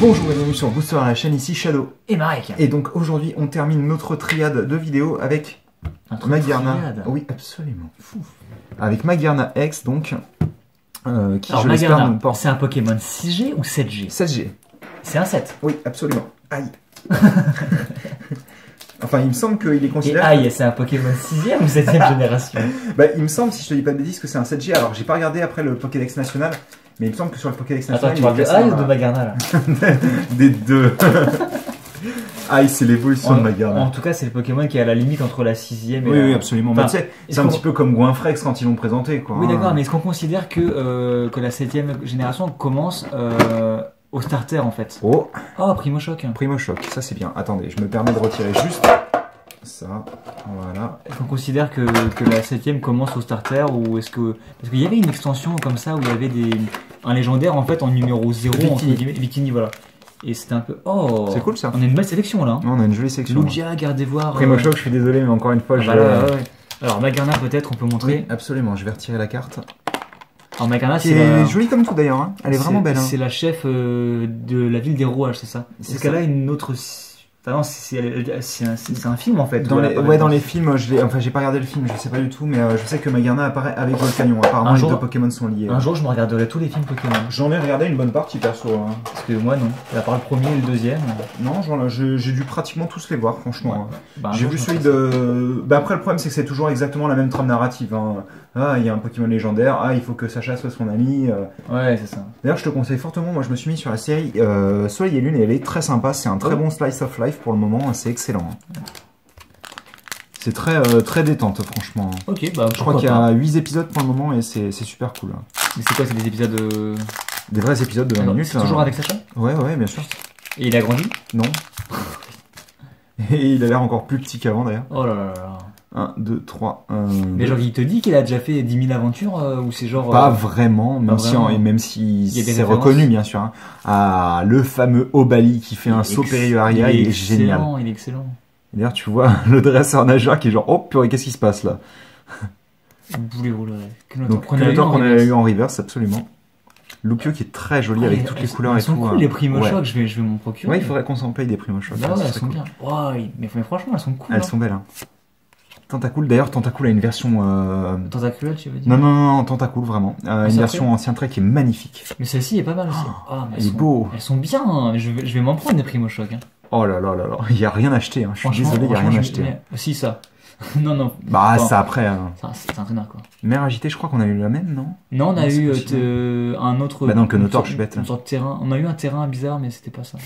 Bonjour et bienvenue sur Booster à la chaîne, ici Shadow et Marek. Et donc aujourd'hui on termine notre triade de vidéos avec Magearna. Oui, absolument. Fou. Avec Magearna X donc. Qui alors je l'espère nous porte. C'est un Pokémon 6G ou 7G? 7G. C'est un 7. Oui, absolument. Aïe. Enfin, il me semble qu'il est considéré. Et aïe, c'est un Pokémon 6e ou 7e génération? Bah, il me semble, si je te dis pas de bêtises, que c'est un 7G. Alors, j'ai pas regardé après le Pokédex national, mais il me semble que sur le Pokédex national. Attends, tu parles de aïe ou de Magearna là? Des deux. Aïe, c'est l'évolution de Magearna. En tout cas, c'est le Pokémon qui est à la limite entre la 6e et oui, absolument. Enfin, bah, tu sais, c'est un petit peu comme Goinfrex quand ils l'ont présenté, quoi. Oui, d'accord, mais est-ce qu'on considère que la 7e génération commence au starter en fait? Oh, Primo Choc. Primo Choc, ça c'est bien. Attendez, je me permets de retirer juste ça. Voilà. Est-ce qu'on considère que la 7e commence au starter ou est-ce que. Parce qu'il y avait une extension comme ça où il y avait un légendaire en fait en numéro 0 Victini, voilà. Et c'était un peu. Oh, c'est cool ça. On a une belle sélection là. On a une jolie sélection. Lugia, Gardevoir. Primo Choc, je suis désolé, mais encore une fois, ouais. Alors Magearna peut-être, on peut montrer. Oui, absolument, je vais retirer la carte. Alors Magearna, c'est jolie comme tout d'ailleurs, hein. Elle est vraiment belle. Hein. C'est la chef de la ville des rouages, c'est ça? C'est qu'elle a une autre. Enfin, non, c'est un film en fait. Dans les films, j'ai pas regardé le film, je sais pas du tout, mais je sais que Magearna apparaît avec Volcanion. Apparemment, les deux Pokémon sont liés. Un jour, je me regarderai tous les films Pokémon. J'en ai regardé une bonne partie perso. Hein. Parce que moi, non. À part le premier et le deuxième. Non, j'ai dû pratiquement tous les voir, franchement. Ouais. Bah, j'ai vu celui de. Bah, après, le problème, c'est que c'est toujours exactement la même trame narrative. Hein. Ah, il y a un Pokémon légendaire. Ah, il faut que Sacha soit son ami. Ouais, c'est ça. D'ailleurs, je te conseille fortement. Moi, je me suis mis sur la série Soleil et Lune et elle est très sympa. C'est un très bon slice of life pour le moment. C'est excellent. C'est très détente, franchement. Ok, bah, je crois qu'il y a 8 épisodes pour le moment et c'est super cool. Mais c'est quoi? C'est des épisodes Des vrais épisodes de 20 minutes. C'est toujours avec Sacha? Ouais, bien sûr. Et il a grandi? Non. Et il a l'air encore plus petit qu'avant d'ailleurs. Oh là là là. 1, 2, 3, 1. Mais genre, il te dit qu'il a déjà fait 10 000 aventures ou c'est genre. Pas vraiment, même si c'est reconnu bien sûr. Hein. Ah, le fameux Obali qui fait un saut périuraria, il est génial. Il est excellent. D'ailleurs, tu vois le dresseur nageur qui est genre, oh purée, qu'est-ce qui se passe là? Donc, qu'on a eu en reverse, absolument. Lupio qui est très joli avec toutes les couleurs et tout. Ils sont cool les Primo Choc, je vais m'en procurer. Ouais, il faudrait qu'on s'en paye des Primo Choc. Bah ouais, elles sont bien. Mais franchement, elles sont cool. Elles sont belles. Hein. Tentacool, d'ailleurs, Tentacool a une version. Tentacruel, tu veux dire? Non, Tentacool, vraiment. Une version ancien trait qui est magnifique. Mais celle-ci est pas mal aussi. Elle est beau. Elles sont bien, hein. Je vais m'en prendre des Primo Choc. Hein. Oh là là là là, il n'y a rien acheté. Hein. Je suis désolé, il n'y a rien acheté. Si, ça. non. Bah, ça après. C'est un traîneur, quoi. Mère agitée, je crois qu'on a eu la même, non? Non, on a eu un autre. Bah non, que Notor, je suis bête. Une sorte de terrain. On a eu un terrain bizarre, mais c'était pas ça.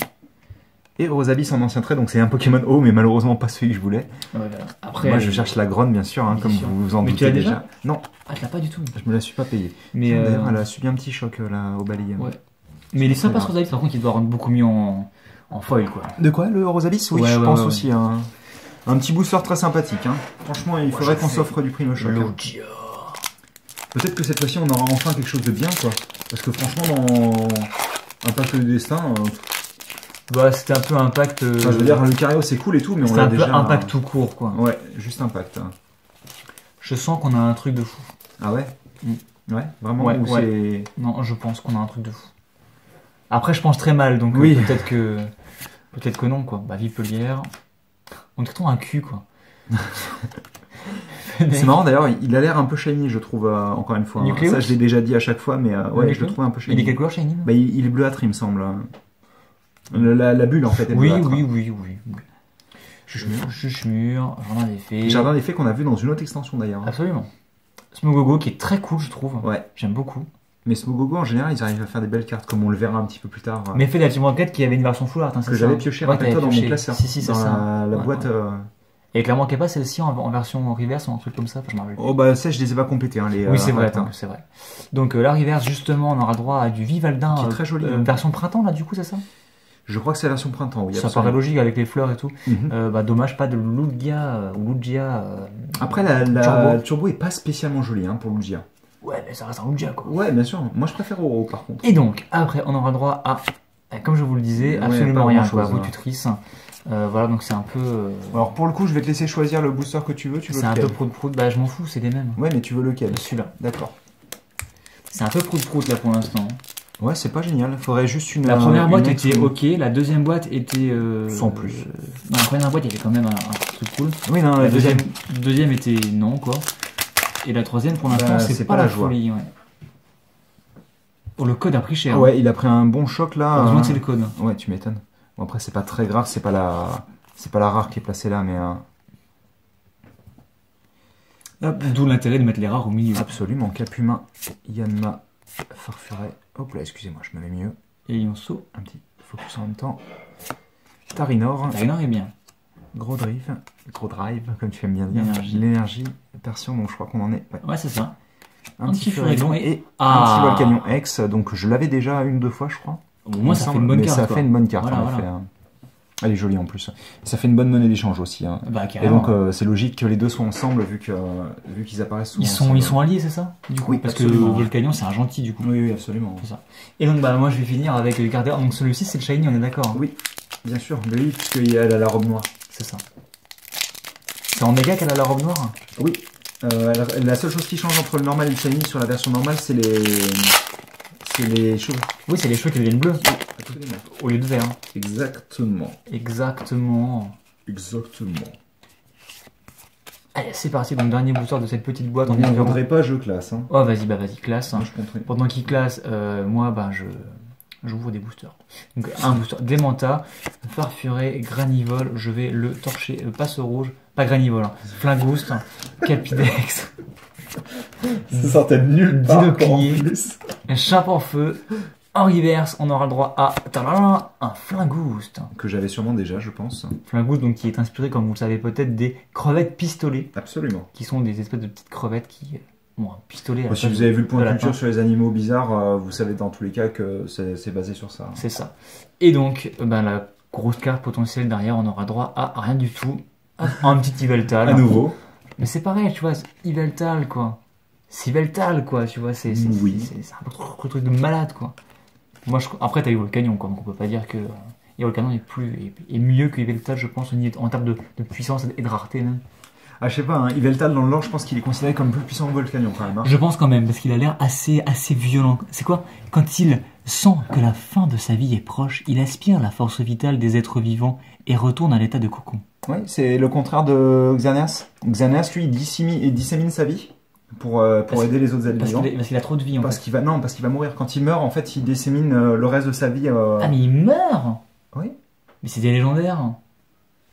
Et Rosalis en ancien trait, donc c'est un Pokémon haut, mais malheureusement pas celui que je voulais. Ouais, voilà. Après, moi je cherche la Gronne, bien sûr, hein, comme vous vous en doutez déjà. Non. Ah, tu l'as pas du tout. Je me la suis pas payée. Mais d'ailleurs, elle a subi un petit choc là au Bali. Ouais. Mais il est sympa ce Rosalis, par contre, il doit rendre beaucoup mieux en foil, quoi. De quoi, le Rosalis? Oui, je pense aussi. Un petit booster très sympathique. Hein. Franchement, il faudrait qu'on s'offre du Primo Choc. Peut-être que cette fois-ci, on aura enfin quelque chose de bien, quoi. Parce que franchement, dans Impact du Destin. Bah, c'était un peu Impact. Enfin, je veux dire, le Lucario c'est cool et tout, mais on a déjà. Un peu Impact tout court, quoi. Ouais, juste Impact. Je sens qu'on a un truc de fou. Ah ouais? Ouais, vraiment? Ouais. Non, je pense qu'on a un truc de fou. Après, je pense très mal, donc oui. Peut-être que non, quoi. Bah, Vipelière. On dirait un cul, quoi. C'est marrant d'ailleurs, il a l'air un peu shiny, je trouve, encore une fois. Hein. Ça, je l'ai déjà dit à chaque fois, mais ouais, je le trouve un peu shiny. Il est quelle couleur shiny? Bah, il est bleuâtre, il me semble. La bulle, en fait, est bleuâtre. Oui. Chuchemur, Jardin des Fées. Jardin des Fées qu'on a vu dans une autre extension d'ailleurs. Absolument. Smogogo qui est très cool, je trouve. Ouais. J'aime beaucoup. Mais Smogogo, en général, ils arrivent à faire des belles cartes, comme on le verra un petit peu plus tard. Mais fait la Team Rocket qui avait une version full art. Hein, que j'avais pioché, rappelle-toi, dans mon classeur. Si, c'est ça. La boîte. Et clairement, qu'il n'y a pas celle-ci en version reverse ou un truc comme ça. Je oh, bah, ça, je les ai pas complétés. Hein, oui, c'est vrai. Donc, la reverse, justement, on aura le droit à du Vivaldin. Qui est très joli. Version printemps, là, du coup, c'est ça? Je crois que c'est la version printemps, oui. Ça paraît logique avec les fleurs et tout. Bah, dommage, pas de Lugia. Après, la Turbo est pas spécialement jolie hein, pour Lugia. Ouais, mais ça reste un Lugia, quoi. Ouais, bien sûr. Moi, je préfère Oro, par contre. Et donc, après, on aura le droit à, comme je vous le disais, absolument rien, quoi. Vous tutrice. Voilà, donc c'est un peu. Alors, pour le coup, je vais te laisser choisir le booster que tu veux. C'est un peu prout-prout. Bah, je m'en fous, c'est les mêmes. Ouais, mais tu veux lequel? Celui-là. D'accord. C'est un peu prout-prout là pour l'instant. Ouais, c'est pas génial. Faudrait juste une. La première boîte était ok, la deuxième boîte était. Sans plus. Non, la première boîte, il y avait quand même un truc cool. Oui, non, la deuxième était non, quoi. Et la troisième, pour l'instant, c'est pas la joie. Ouais. Oh, le code a pris cher. Ouais, il a pris un bon choc là. Heureusement que c'est le code. Ouais, tu m'étonnes. Bon, après, c'est pas très grave, c'est pas la rare qui est placée là, mais. D'où l'intérêt de mettre les rares au milieu. Absolument. Capumain, Yanma, Farfuret. Hop là, excusez-moi, je me mets mieux. Et Yonso. Un petit focus en même temps. Tarinor. Tarinor est bien. Gros drive, comme tu aimes bien dire. L'énergie, Persion, donc je crois qu'on en est. Ouais, c'est ça. Un petit Furégon et un petit Volcanion X. Donc je l'avais déjà une ou deux fois, je crois. Au moins, ça fait une bonne carte. Ça fait une bonne carte, en effet. Elle est jolie en plus. Ça fait une bonne monnaie d'échange aussi. Hein. Bah, et donc c'est logique que les deux soient ensemble vu qu'ils apparaissent souvent. Ils sont alliés, c'est ça du coup, oui, parce absolument. Que Volcanion c'est un gentil du coup. Oui, absolument. C'est ça. Et donc moi je vais finir avec le Gardeur. Donc celui-ci c'est le Shiny, on est d'accord. Oui, bien sûr. Mais oui, puisqu'elle a la robe noire. C'est ça. C'est en méga qu'elle a la robe noire. Oui. La seule chose qui change entre le normal et le Shiny sur la version normale, c'est les cheveux. Oui, c'est les cheveux qui deviennent bleus. Absolument. Au lieu de vert. Exactement. Allez, c'est parti, donc dernier booster de cette petite boîte. On ne vendrait pas, je classe. Hein. Oh, vas-y, classe. Moi, je pendant qu'il classe, moi, j'ouvre des boosters. Donc, un booster Démenta, Farfuret, Granivole, je vais le torcher, Passe Rouge, pas Granivole, hein, Flingouste, Capidex. Ça sortait de nulle part. Dinoclier, Chape en feu. En reverse, on aura le droit à un Flingouste. Que j'avais sûrement déjà, je pense. Flingouste, donc qui est inspiré, comme vous le savez peut-être, des crevettes pistolets. Absolument. Qui sont des espèces de petites crevettes qui ont un pistolet. Si vous avez vu le point de culture sur les animaux bizarres, vous savez dans tous les cas que c'est basé sur ça. C'est ça. Et donc, la grosse carte potentielle derrière, on aura droit à rien du tout. Un petit Yveltal. À nouveau. Mais c'est pareil, tu vois, Yveltal, quoi. C'est Yveltal, quoi, tu vois, c'est un truc de malade, quoi. Moi, après, t'as eu Volcanion, quoi, donc on peut pas dire que Volcanion est mieux que Yveltal, je pense, en termes de puissance et de rareté, même. Ah, je sais pas, hein, Yveltal dans le lore, je pense qu'il est considéré comme plus puissant que Volcanion, quand même. Hein. Je pense quand même, parce qu'il a l'air assez violent. C'est quoi? Quand il sent que la fin de sa vie est proche, il aspire la force vitale des êtres vivants et retourne à l'état de cocon. Oui, c'est le contraire de Xerneas. Xerneas, lui, il dissémine sa vie. Pour aider les autres êtres vivants. Parce qu'il a trop de vie en fait. Parce qu'il va mourir. Quand il meurt, en fait, il dissémine le reste de sa vie. Ah, mais il meurt. Oui. Mais c'est des légendaires.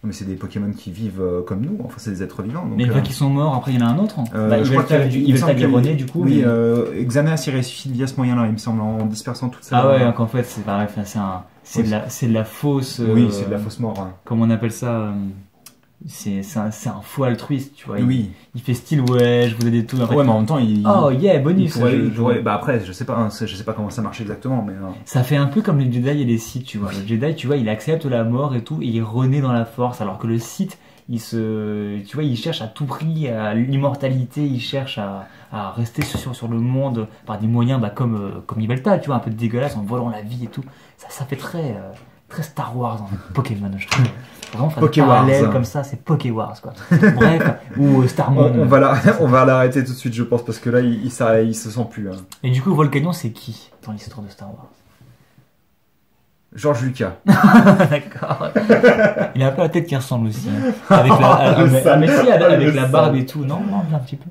Mais c'est des Pokémon qui vivent comme nous, enfin c'est des êtres vivants. Donc, mais il y en a qui sont morts, après il y en a un autre. Je crois qu'il est rené du coup. Oui, Xerneas il ressuscite via ce moyen-là, il me semble, en dispersant toute sa... Ah ouais, donc en fait c'est pareil, c'est de la fausse... Oui, c'est de la fausse mort. Hein. Comment on appelle ça c'est un faux altruiste, tu vois. Oui. Il fait style, ouais, je vous aide et tout. Après, ouais, mais en même temps, il... Oh yeah, bonus. Bah après, je sais pas comment ça marche exactement, mais... Ça fait un peu comme les Jedi et les Sith, tu vois. Le Jedi, tu vois, il accepte la mort et tout, et il renaît dans la force, alors que le Sith, il cherche à tout prix à l'immortalité, il cherche à rester sur le monde par des moyens comme Yveltal, tu vois, un peu dégueulasse, en volant la vie et tout. Ça fait très Star Wars en Pokémon, je trouve. Vraiment, faire des parallèles comme ça, c'est Pokéwars, quoi. Bref, ou Star Moon. On va l'arrêter tout de suite, je pense, parce que là, il se sent plus. Hein. Et du coup, Volcanion, c'est qui dans l'histoire de Star Wars? George Lucas. D'accord. Il a un peu la tête qui ressemble aussi. Hein. Avec la barbe et tout. Non, un petit peu.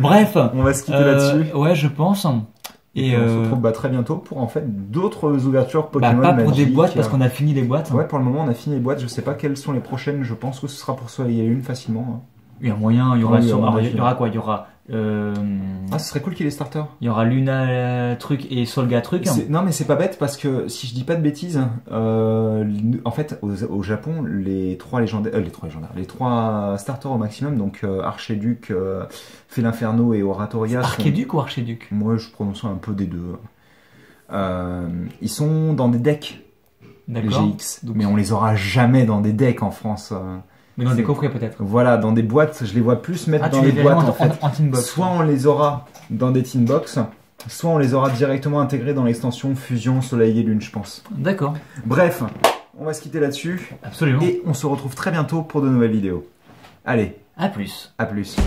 Bref. On va se quitter là-dessus. Ouais, je pense. Et on se retrouve très bientôt pour en fait d'autres ouvertures Pokémon. Pas pour des boîtes parce qu'on a fini les boîtes. Ouais, pour le moment on a fini les boîtes. Je sais pas quelles sont les prochaines. Je pense que ce sera pour Soleil et Lune facilement. Il y a moyen. Il y aura quoi? Il y aura. Ah, ce serait cool qu'il y ait les starters. Il y aura Luna truc et Solga truc. Non, mais c'est pas bête parce que si je dis pas de bêtises, en fait au Japon les trois starters au maximum, donc Archiduc, Félinferno et Oratoria. Archiduc ou Archiduc? Moi je prononce un peu des deux. Ils sont dans des decks GX, mais on les aura jamais dans des decks en France. Mais dans des coffrets peut-être. Voilà, dans des boîtes, je les vois plus mettre dans des boîtes en fait. En tin box. Soit on les aura dans des tin box, soit on les aura directement intégrés dans l'extension Fusion Soleil et Lune, je pense. D'accord. Bref, on va se quitter là-dessus. Absolument. Et on se retrouve très bientôt pour de nouvelles vidéos. Allez. À plus. À plus.